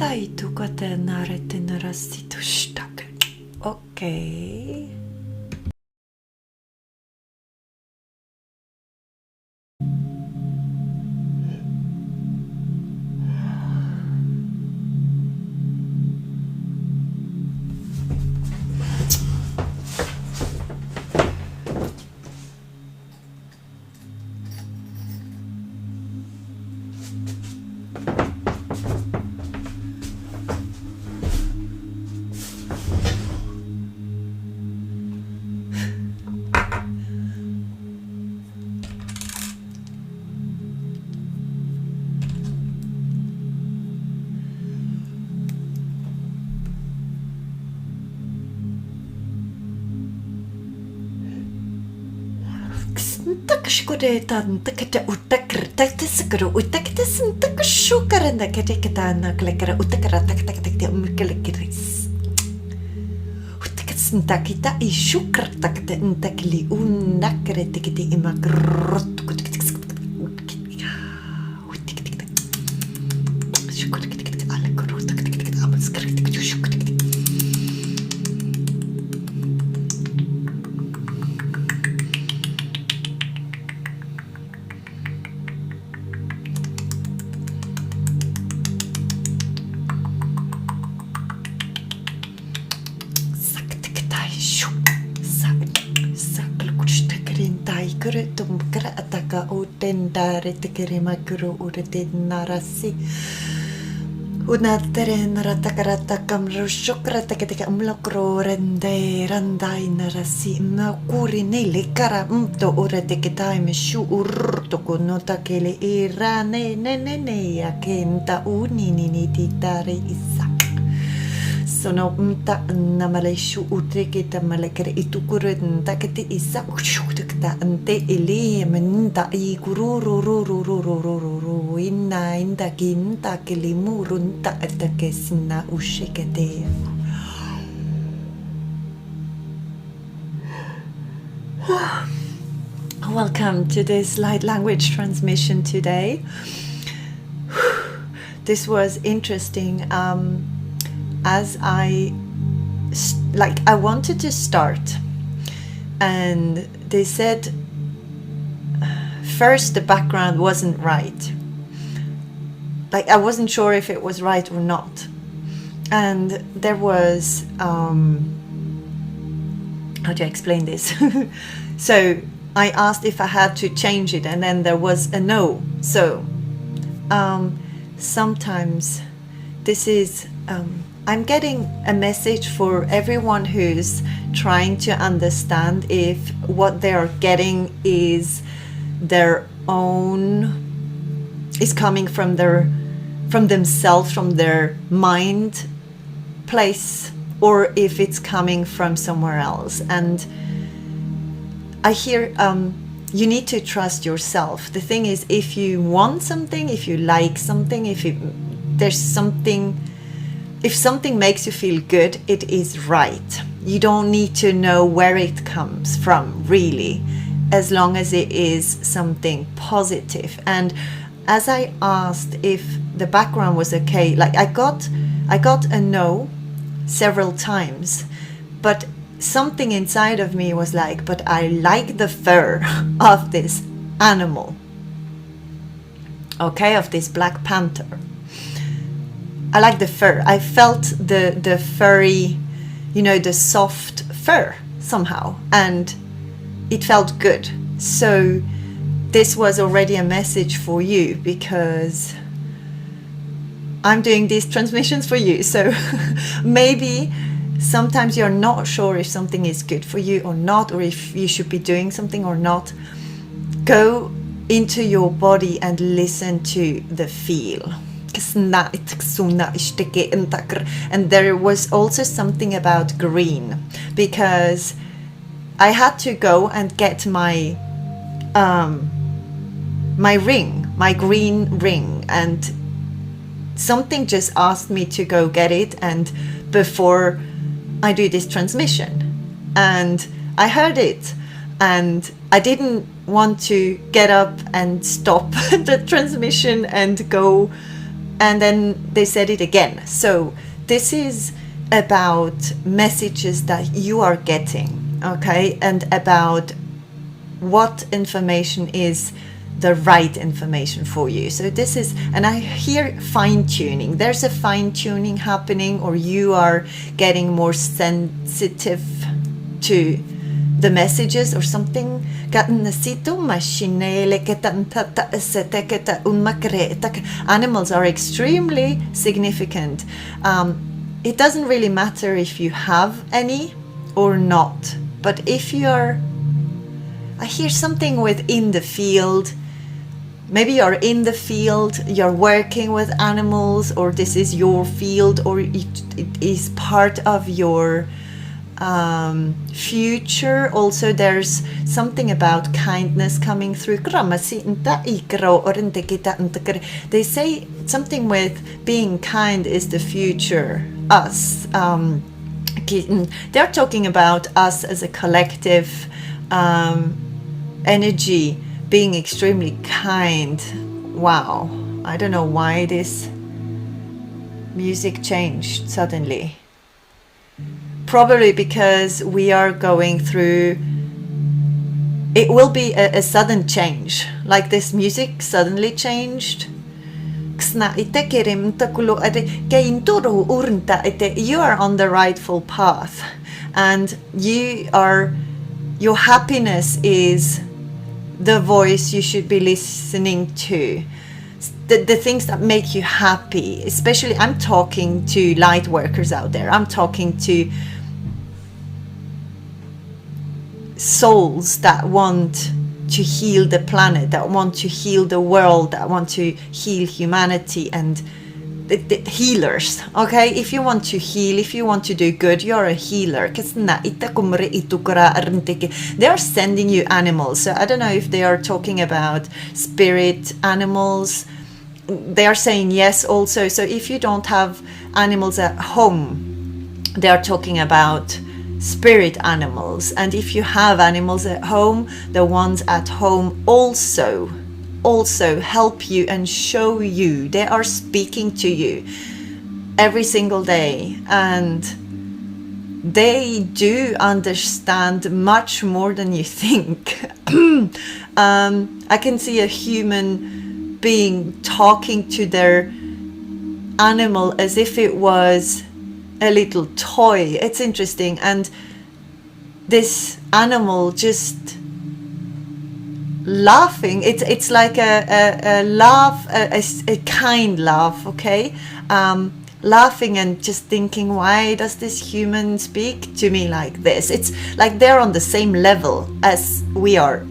tai tukate narete narasitushtak. Okay. Sono namaleshu utrikita malekere itukurenta kete isa ushukta ante ili menta I kururururururururu inna inda kinta kelimurunta etakesina ushikete. Welcome to this light language transmission today. This was interesting. As I wanted to start, and they said first the background wasn't right. Like I wasn't sure if it was right or not, and there was how do I explain this? So I asked if I had to change it, and then there was a no. So sometimes this is I'm getting a message for everyone who's trying to understand if what they are getting is their own, is coming from themselves, from their mind place, or if it's coming from somewhere else. And I hear you need to trust yourself. The thing is, if you want something, if you like something, if something makes you feel good, it is right. You don't need to know where it comes from, really, as long as it is something positive. And as I asked if the background was okay, like I got a no several times, but something inside of me was like, but I like the fur of this animal, okay, of this Black Panther. I like the fur. I felt the furry, the soft fur somehow, and it felt good. So this was already a message for you, because I'm doing these transmissions for you. So maybe sometimes you're not sure if something is good for you or not, or if you should be doing something or not. Go into your body and listen to the feel. And there was also something about green, because I had to go and get my ring, my green ring, and something just asked me to go get it, and before I do this transmission, and I heard it, and I didn't want to get up and stop the transmission and go And then they said it again. So this is about messages that you are getting, okay, and about what information is the right information for you. So this is, and I hear fine-tuning. There's a fine-tuning happening, or you are getting more sensitive to the messages or something. Animals are extremely significant. It doesn't really matter if you have any or not, but if you're, I hear something within the field. Maybe you're in the field, you're working with animals, or this is your field, or it is part of your future. Also, there's something about kindness coming through. They say something with being kind is the future, us. They're talking about us as a collective energy being extremely kind. Wow, I don't know why this music changed suddenly. Probably because we are going through, it will be a sudden change, like this music suddenly changed. You are on the rightful path, and your happiness is the voice you should be listening to. The things that make you happy, especially, I'm talking to light workers out there. I'm talking to souls that want to heal the planet, that want to heal the world, that want to heal humanity, and the healers. Okay, if you want to heal, if you want to do good, you're a healer. They are sending you animals. So I don't know if they are talking about spirit animals. They are saying yes also. So if you don't have animals at home, they are talking about spirit animals. And if you have animals at home, the ones at home also help you and show you. They are speaking to you every single day, and they do understand much more than you think. I can see a human being talking to their animal as if it was a little toy. It's interesting. And this animal just laughing, it's like a laugh, a kind laugh, okay, laughing and just thinking, why does this human speak to me like this? It's like they're on the same level as we are.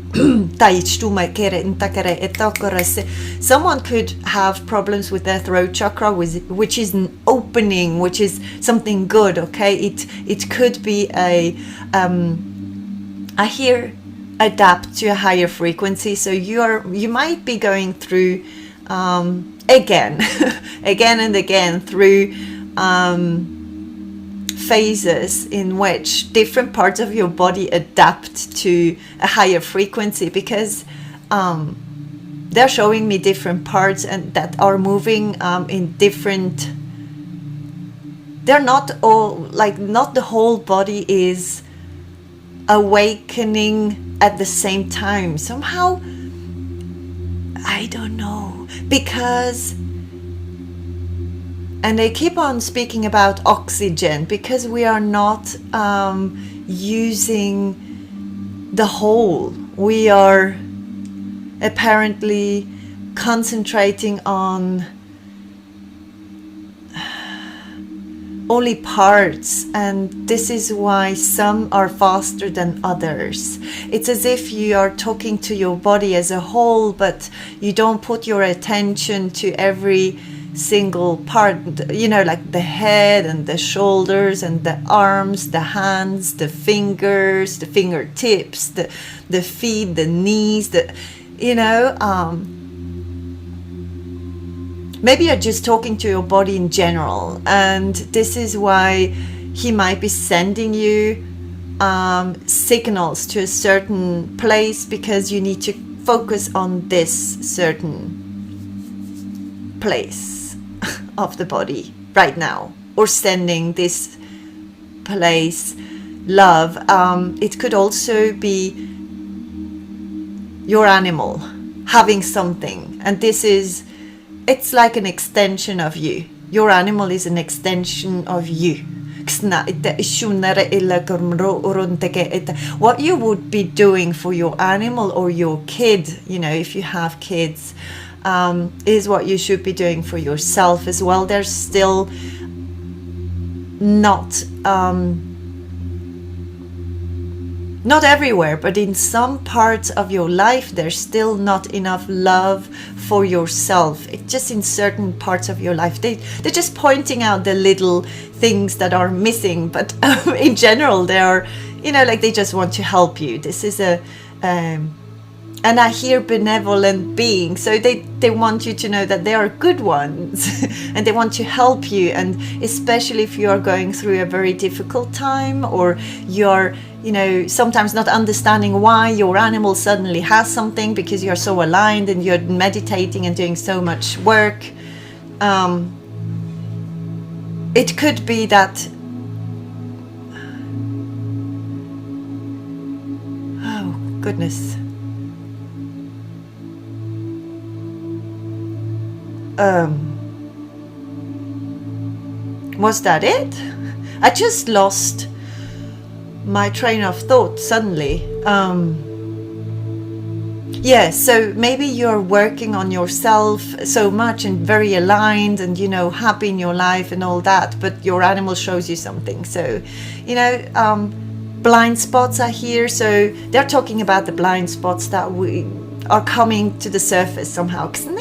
Someone could have problems with their throat chakra, which is an opening, which is something good, okay. It could be a I hear adapt to a higher frequency. So you might be going through again and again through phases in which different parts of your body adapt to a higher frequency, because they're showing me different parts and that are moving in different, they're not all, like, not the whole body is awakening at the same time. Somehow, I don't know, because, and they keep on speaking about oxygen, because we are not using the whole. We are apparently concentrating on only parts, and this is why some are faster than others. It's as if you are talking to your body as a whole, but you don't put your attention to every single part, you know, like the head and the shoulders and the arms, the hands, the fingers, the fingertips, the feet, the knees, maybe you're just talking to your body in general, and this is why he might be sending you signals to a certain place, because you need to focus on this certain place. of the body right now, or sending this place love. It could also be your animal having something, and it's like an extension of you. Your animal is an extension of you. What you would be doing for your animal or your kid, if you have kids, is what you should be doing for yourself as well. There's still not everywhere, but in some parts of your life, there's still not enough love for yourself. It's just in certain parts of your life. They're just pointing out the little things that are missing, but in general, they are, like they just want to help you. This is and I hear benevolent being, so they want you to know that they are good ones and they want to help you. And especially if you are going through a very difficult time, or you're sometimes not understanding why your animal suddenly has something, because you're so aligned and you're meditating and doing so much work. It could be that, oh goodness, was that it? I just lost my train of thought suddenly. So maybe you're working on yourself so much and very aligned and happy in your life and all that, but your animal shows you something. So blind spots are here. So they're talking about the blind spots that we are coming to the surface somehow. Some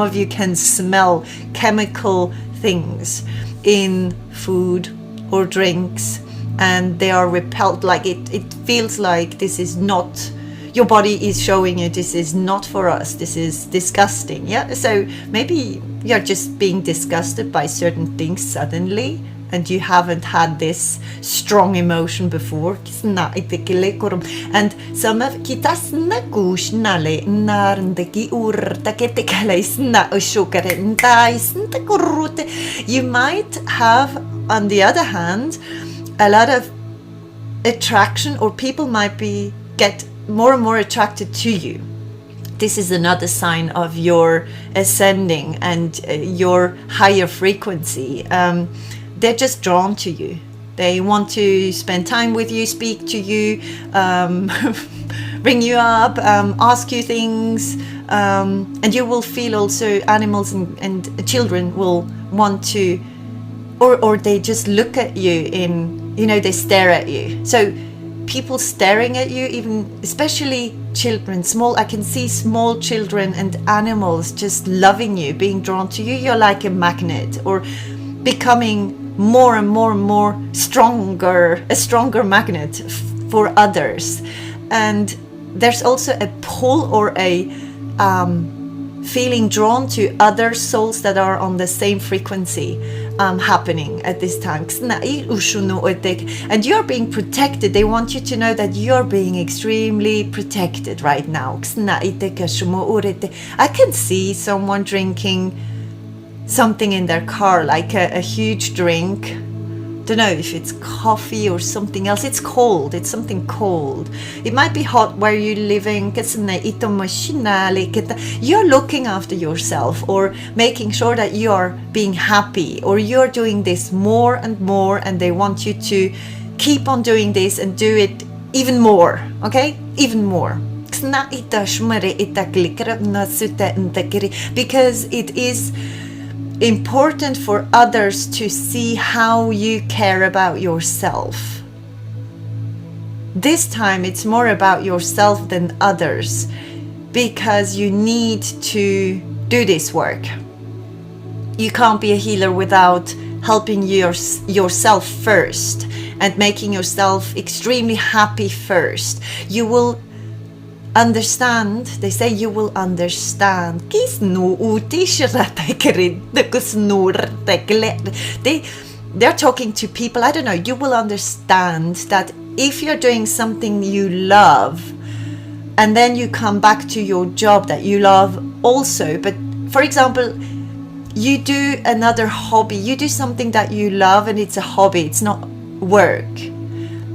of you can smell chemical things in food or drinks, and they are repelled. Like it feels like this is not, your body is showing you this is not for us, this is disgusting. So maybe you're just being disgusted by certain things suddenly, and you haven't had this strong emotion before. And some of you might have, on the other hand, a lot of attraction, or people might get more and more attracted to you. This is another sign of your ascending and your higher frequency. They're just drawn to you. They want to spend time with you, speak to you, bring you up, ask you things, and you will feel also animals and children will want to, or they just look at you they stare at you. So people staring at you, even especially children, I can see small children and animals just loving you, being drawn to you. You're like a magnet, or becoming more and more and more a stronger magnet for others. And there's also a pull or a feeling drawn to other souls that are on the same frequency happening at this time. And you're being protected. They want you to know that you're being extremely protected right now. I can see someone drinking something in their car, like a huge drink. Don't know if it's coffee or something else. It's cold. It's something cold. It might be hot where you're living. You're looking after yourself, or making sure that you're being happy, or you're doing this more and more, and they want you to keep on doing this and do it even more. Okay? Even more. Because it is important for others to see how you care about yourself. This time it's more about yourself than others, because you need to do this work. You can't be a healer without helping yourself first and making yourself extremely happy first. You will understand, they say you will understand. They're talking to people, I don't know, you will understand that if you're doing something you love, and then you come back to your job that you love also. But for example, you do another hobby, you do something that you love and it's a hobby, it's not work,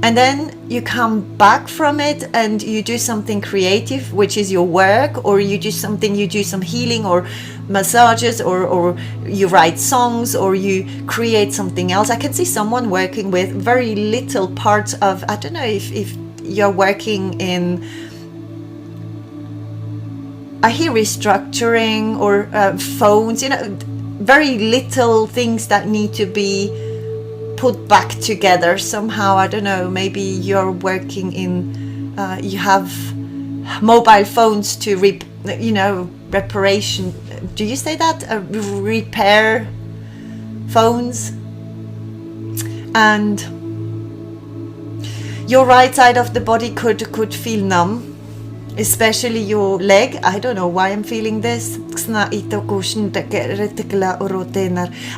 and then you come back from it and you do something creative, which is your work, or you do some healing or massages, or you write songs, or you create something else. I can see someone working with very little parts of, I don't know if you're working in, I hear restructuring or phones, very little things that need to be put back together somehow. I don't know, maybe you're working in, you have mobile phones to reparation, do you say that? Repair phones. And your right side of the body could feel numb, especially your leg. I don't know why I'm feeling this.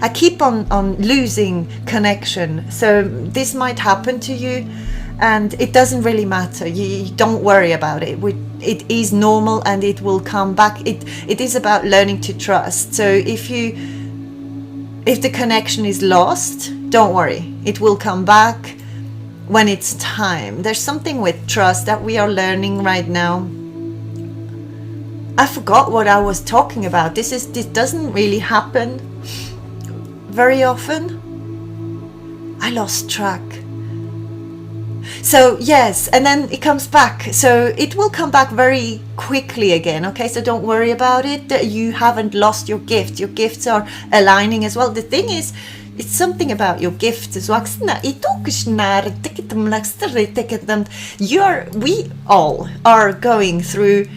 I keep on losing connection, so this might happen to you, and it doesn't really matter. You don't worry about it. It is normal and it will come back. It is about learning to trust. So if the connection is lost, don't worry, it will come back when it's time. There's something with trust that we are learning right now. I forgot what I was talking about. This doesn't really happen very often. I lost track. So yes, and then it comes back. So it will come back very quickly again. Okay, so don't worry about it. You haven't lost your gift. Your gifts are aligning as well. The thing is, it's something about your gifts as well. We all are going through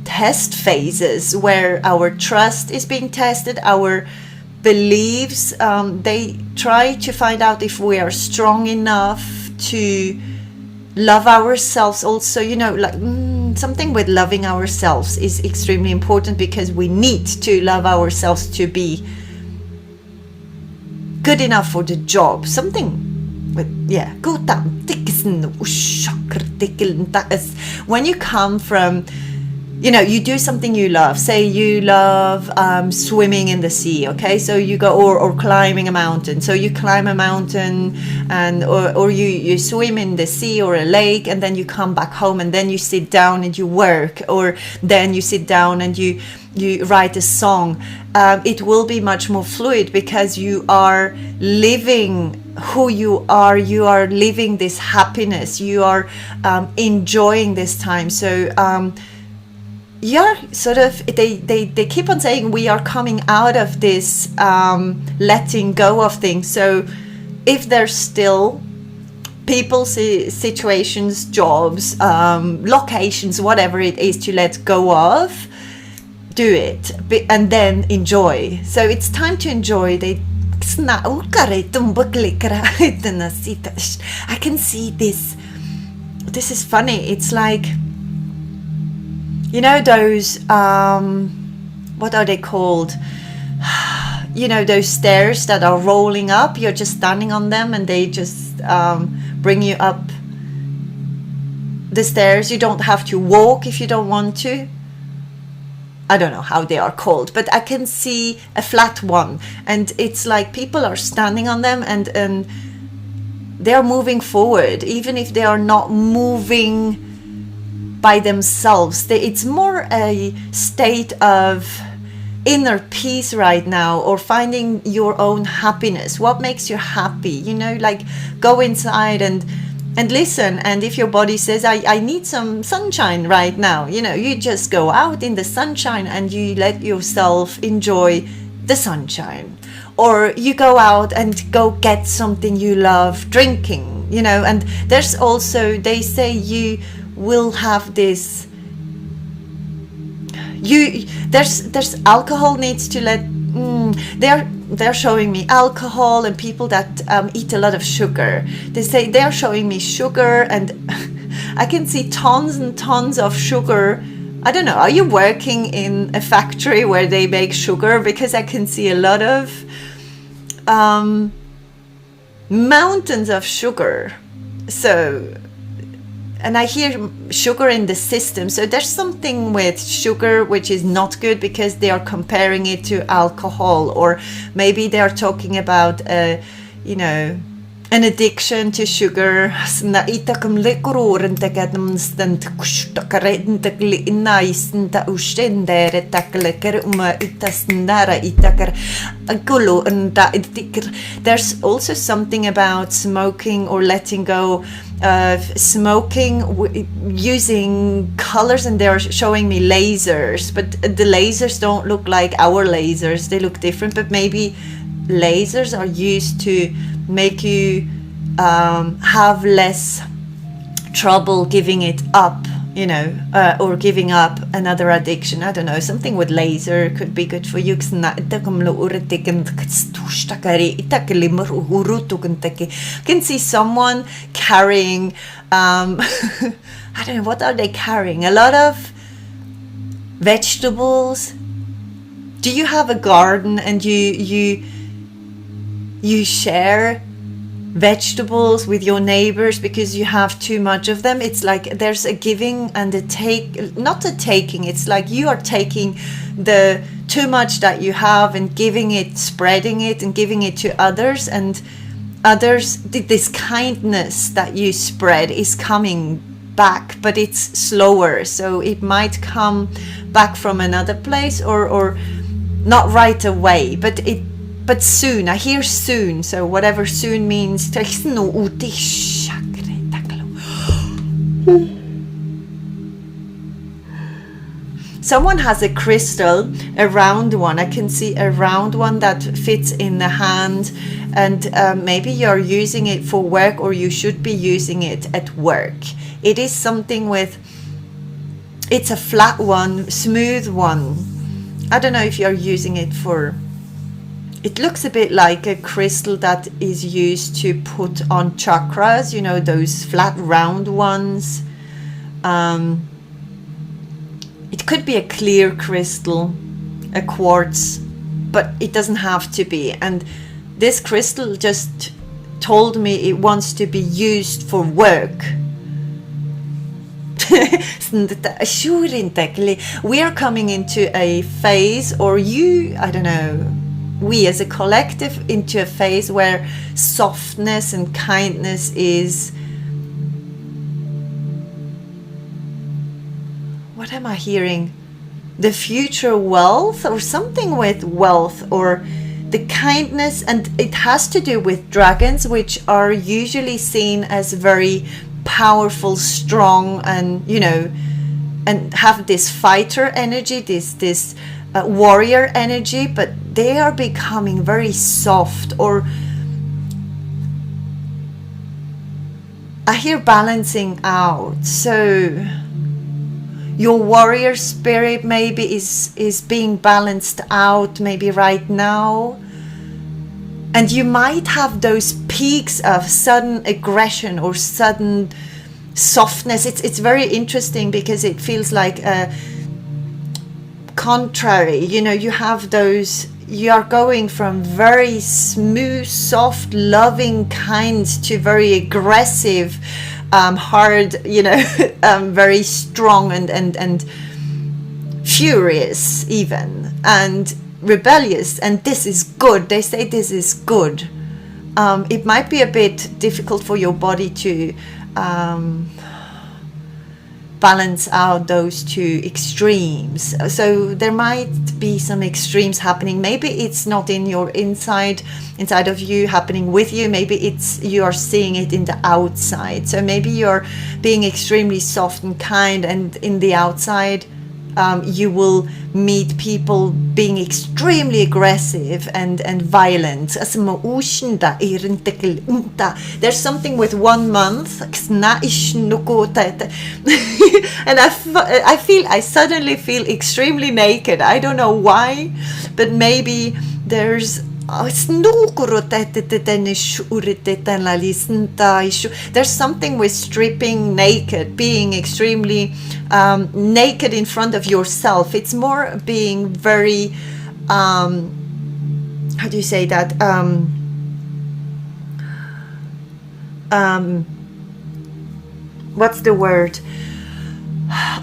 test phases where our trust is being tested, our beliefs, they try to find out if we are strong enough to love ourselves also. Something with loving ourselves is extremely important, because we need to love ourselves to be good enough for the job. Something with, when you come from, you do something you love. Say you love swimming in the sea, okay? So you go, or climbing a mountain. So you climb a mountain, and or you swim in the sea or a lake, and then you come back home, and then you sit down and you work, or then you sit down and you write a song. It will be much more fluid, because you are living who you are living this happiness, you are enjoying this time. So you're sort of, they keep on saying we are coming out of this letting go of things. So if there's still people, situations, jobs, locations, whatever it is to let go of, do it, and then enjoy. So it's time to enjoy. I can see this. This is funny. It's like, those, what are they called? Those stairs that are rolling up. You're just standing on them and they just bring you up the stairs. You don't have to walk if you don't want to. I don't know how they are called, but I can see a flat one, and it's like people are standing on them, and they are moving forward, even if they are not moving by themselves. It's more a state of inner peace right now, or finding your own happiness. What makes you happy? Like go inside and listen. And if your body says, I need some sunshine right now, you just go out in the sunshine and you let yourself enjoy the sunshine. Or you go out and go get something you love drinking, and there's also, they say you will have this, there's alcohol needs to let, they're showing me alcohol, and people that eat a lot of sugar. They say they're showing me sugar, and I can see tons and tons of sugar. I don't know, are you working in a factory where they make sugar? Because I can see a lot of mountains of sugar. So and I hear sugar in the system. So there's something with sugar which is not good, because they are comparing it to alcohol, or maybe they are talking about, you know, an addiction to sugar. There's also something about smoking or letting go of smoking using colors, and they're showing me lasers, but the lasers don't look like our lasers. They look different, but maybe lasers are used to make you have less trouble giving it up, you know, or giving up another addiction. I don't know, something with laser could be good for you. You can see someone carrying I don't know, what are they carrying? A lot of vegetables. Do you have a garden and you share vegetables with your neighbors because you have too much of them? It's like there's a giving and a take, not a taking. It's like you are taking the too much that you have and giving it, spreading it and giving it to others, and others, this kindness that you spread is coming back, but it's slower, so it might come back from another place, or not right away, but soon. I hear soon, so whatever soon means. Someone has a crystal, a round one. I can see a round one that fits in the hand, and maybe you're using it for work, or you should be using it at work. It is something with, it's a flat one, smooth one. I don't know if you're using it for, it looks a bit like a crystal that is used to put on chakras, you know, those flat round ones. It could be a clear crystal, a quartz, but it doesn't have to be. And this crystal just told me it wants to be used for work. We are coming into a phase, or you, I don't know, we as a collective, into a phase where softness and kindness is, what am I hearing? The future wealth, or something with wealth, or the kindness, and it has to do with dragons, which are usually seen as very powerful, strong, and, you know, and have this fighter energy, this warrior energy, but they are becoming very soft, or I hear balancing out. So your warrior spirit maybe is being balanced out maybe right now, and you might have those peaks of sudden aggression or sudden softness. It's very interesting because it feels like a contrary, you know, you have those, you are going from very smooth, soft, loving, kind to very aggressive, hard, you know, very strong and furious even, and rebellious. And this is good. They say this is good. It might be a bit difficult for your body to balance out those two extremes. So there might be some extremes happening. Maybe it's not in your inside of you, happening with you. Maybe it's, you are seeing it in the outside. So maybe you're being extremely soft and kind, and in the outside you will meet people being extremely aggressive and violent. There's something with 1 month, and I suddenly feel extremely naked. I don't know why, but maybe there's there's something with stripping naked, being extremely naked in front of yourself. It's more being very how do you say that, what's the word?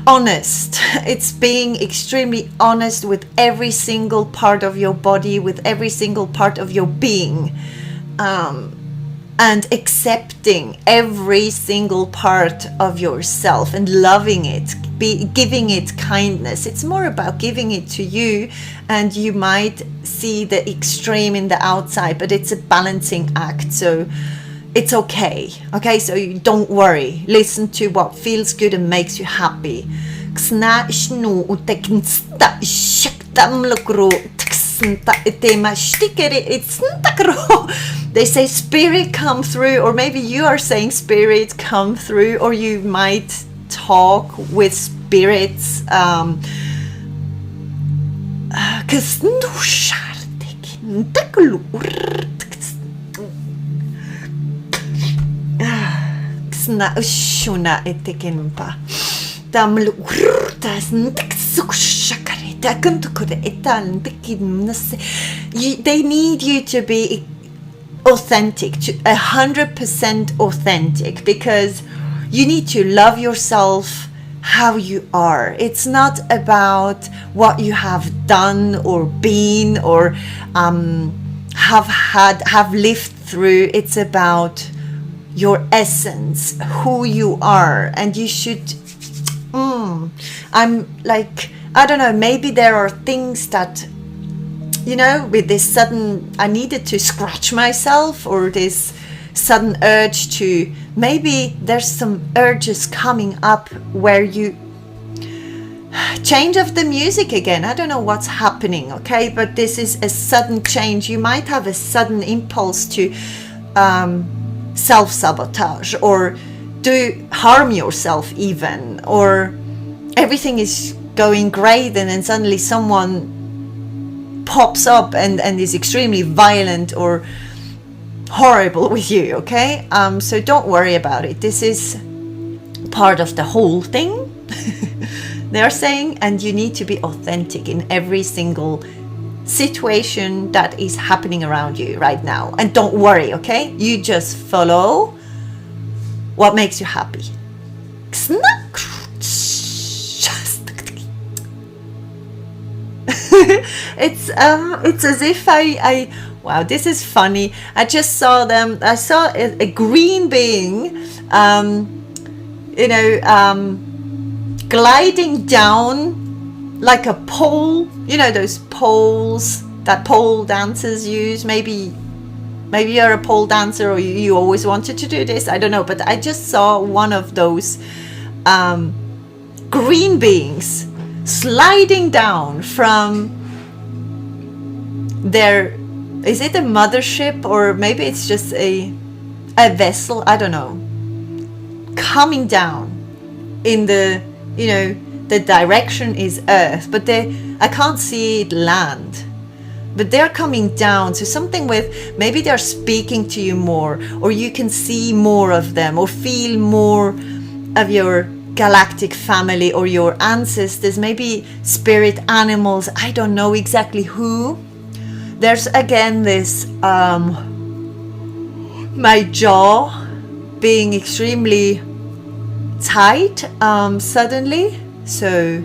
Honest. It's being extremely honest with every single part of your body, with every single part of your being, and accepting every single part of yourself and loving it, giving it kindness. It's more about giving it to you, and you might see the extreme in the outside, but it's a balancing act. So it's okay. Okay, so you don't worry. Listen to what feels good and makes you happy. They say spirit come through, or maybe you are saying spirit come through, or you might talk with spirits. They need you to be authentic, to 100% authentic, because you need to love yourself how you are. It's not about what you have done or been or have lived through. It's about your essence, who you are. And you should I'm like, I don't know, maybe there are things that, you know, with this sudden, I needed to scratch myself, or this sudden urge to, maybe there's some urges coming up where you change of the music again. I don't know what's happening, okay, but this is a sudden change. You might have a sudden impulse to self-sabotage, or do harm yourself even, or everything is going great and then suddenly someone pops up and is extremely violent or horrible with you, okay? So don't worry about it. This is part of the whole thing, they're saying, and you need to be authentic in every single situation that is happening around you right now. And don't worry, okay? You just follow what makes you happy. It's as if I wow, this is funny. I just saw them. I saw a green being, you know, gliding down like a pole. You know those poles that pole dancers use. Maybe you're a pole dancer, or you always wanted to do this. I don't know, but I just saw one of those green beings sliding down from their, is it a mothership, or maybe it's just a vessel, I don't know, coming down in the, you know, the direction is earth, but I can't see it land, but they're coming down. So something with, maybe they're speaking to you more, or you can see more of them, or feel more of your galactic family or your ancestors, maybe spirit animals. I don't know exactly who. There's again this my jaw being extremely tight suddenly. So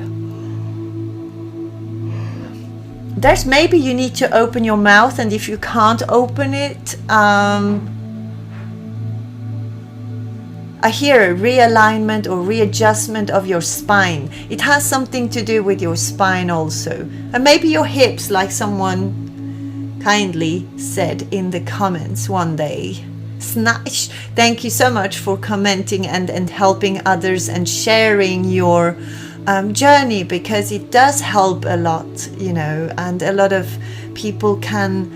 there's, maybe you need to open your mouth, and if you can't open it, I hear a realignment or readjustment of your spine. It has something to do with your spine also. And maybe your hips, like someone kindly said in the comments one day. Snatch. Thank you so much for commenting and helping others and sharing your journey, because it does help a lot, you know, and a lot of people can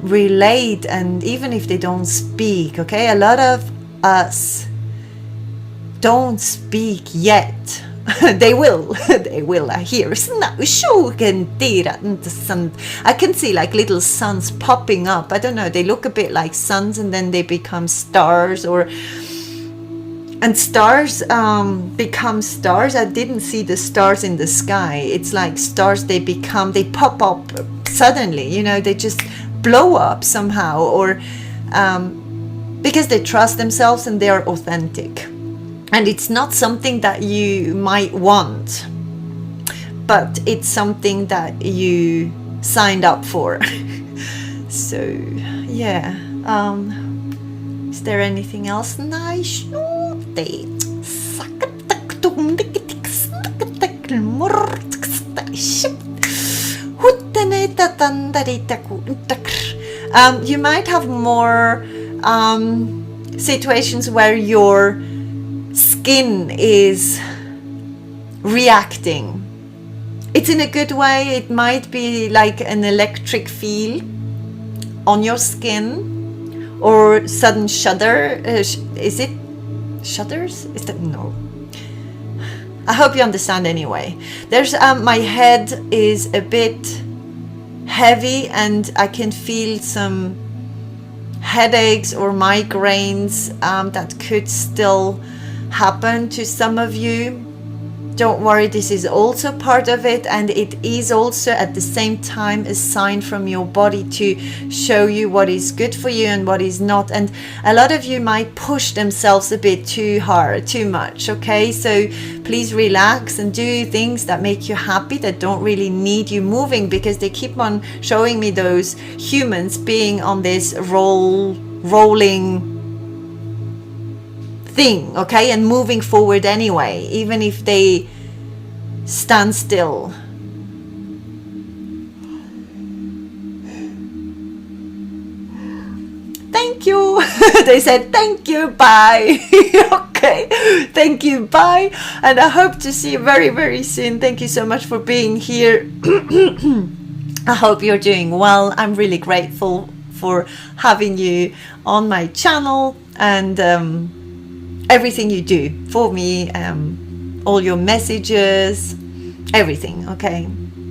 relate, and even if they don't speak, okay, a lot of us don't speak yet. They will. I hear. I can see like little suns popping up. I don't know, they look a bit like suns, and then they become stars, and stars become stars. I didn't see the stars in the sky. It's like stars, they pop up suddenly, you know, they just blow up somehow, or because they trust themselves and they are authentic. And it's not something that you might want, but it's something that you signed up for. So yeah, is there anything else? Nice. You might have more situations where your skin is reacting. It's in a good way. It might be like an electric feel on your skin, or sudden shudder. Is it shudders? Is that no? I hope you understand anyway. There's my head is a bit heavy, and I can feel some headaches or migraines that could still happen to some of you. Don't worry, this is also part of it, and it is also at the same time a sign from your body to show you what is good for you and what is not. And a lot of you might push themselves a bit too hard, too much, okay? So please relax and do things that make you happy, that don't really need you moving, because they keep on showing me those humans being on this rolling thing, okay, and moving forward anyway, even if they stand still. Thank you. They said thank you, bye. Okay, thank you, bye, and I hope to see you very, very soon. Thank you so much for being here. I hope you're doing well. I'm really grateful for having you on my channel, and everything you do for me, all your messages, everything, okay?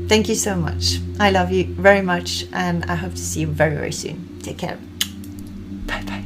Thank you so much. I love you very much, and I hope to see you very, very soon. Take care. Bye bye.